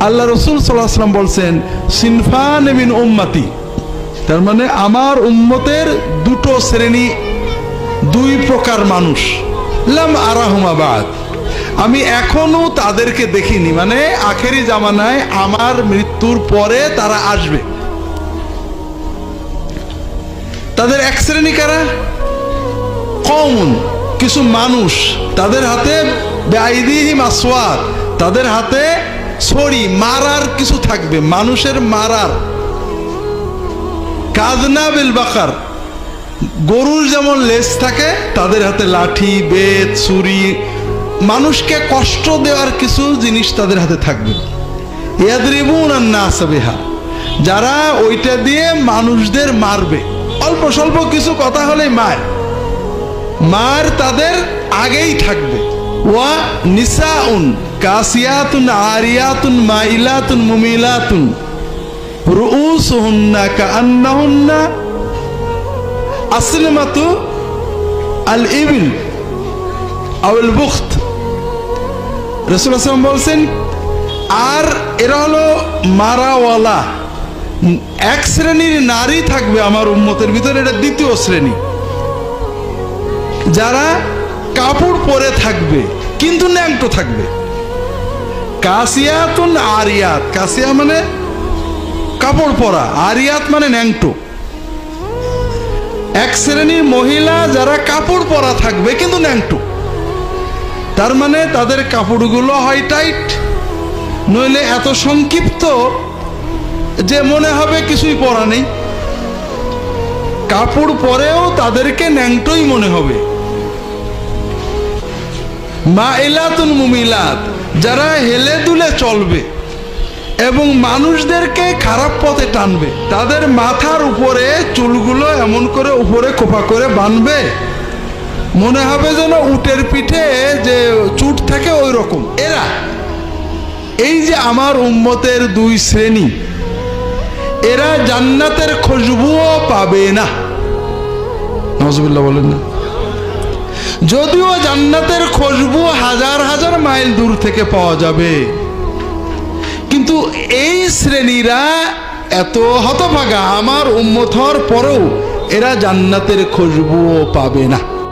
আল্লাহ রাসূল সাল্লাল্লাহু আলাইহি ওয়াসাল্লাম বলছেন সিনফান মিন উম্মতি, তার মানে আমার উম্মতের দুটো শ্রেণী, দুই প্রকার মানুষ, লাম আরাহুমা বাদ, আমি এখনো তাদেরকে দেখিনি, মানে আখেরি জামানায় আমার মৃত্যুর পরে তারা আসবে। তাদের এক শ্রেণী কারা? কওমুন, কিছু মানুষ, তাদের হাতে বেআইদিহিম আসওয়াত, তাদের হাতে ছড়ি, মারার কিছু থাকবে, মানুষের মারার, কাযনাবিল বাকার, গরুর যেমন লেজ থাকে, তাদের হাতে লাঠি, বেত, ছুরি, মানুষকে কষ্ট দেওয়ার কিছু জিনিস তাদের হাতে থাকবে। ইয়াদরিবুনান নাস বিহা, যারা ওইটা দিয়ে মানুষদের মারবে, অল্প স্বল্প কিছু কথা হলে মার তাদের আগেই থাকবে। ওয়া নিসাউন কাসিয়াতুন আরিয়াতুন মাইলাতুন মুমিলাতুন রুউসুহুন্না কাআন্নাহুন্না আসলিমাতু আল ইবিল আউল বুখত। রাসূলুল্লাহ সাল্লাল্লাহু আলাইহি ওয়াসাল্লাম বলছেন, আর এরা হলো মারাওয়ালা, এক শ্রেণীর নারী থাকবে আমার উম্মতের ভিতরে, এটা দ্বিতীয় শ্রেণী, যারা কাপড় পরে থাকবে কিন্তু ন্যাংটো থাকবে। কাসিয়াতুন আরিয়াত, কাসিয়া মানে কাপড় পরা, আরিয়াত মানে ন্যাংটো। এক শ্রেণীর মহিলা যারা কাপড় পরা থাকবে কিন্তু ন্যাংটো, তার মানে তাদের কাপড়গুলো হয় টাইট, নইলে এত সংক্ষিপ্ত যে মনে হবে কিছুই পরা নেই। কাপড় পরেও তাদেরকে ন্যাংটোই মনে হবে। মাইলাতুন মুমিলাত, যারা হেলে দুলে চলবে এবং মানুষদেরকে খারাপ পথে টানবে, তাদের মাথার উপরে চুলগুলো এমন করে উপরে খোপা করে বাঁধবে, মনে হবে যেন উটের পিঠে যে চুট থাকে ওই রকম। এরা, এই যে আমার উম্মতের দুই শ্রেণী, এরা জান্নাতের খুশবুও পাবে না। নাউজুবিল্লাহ বলেন না। যদিও জান্নাতের খুশবু হাজার হাজার মাইল দূর থেকে পাওয়া যাবে, কিন্তু এই শ্রেণীরা এত হতভাগা, আমার উম্মত হওয়ার পরেও এরা জান্নাতের খুশবুও পাবে না।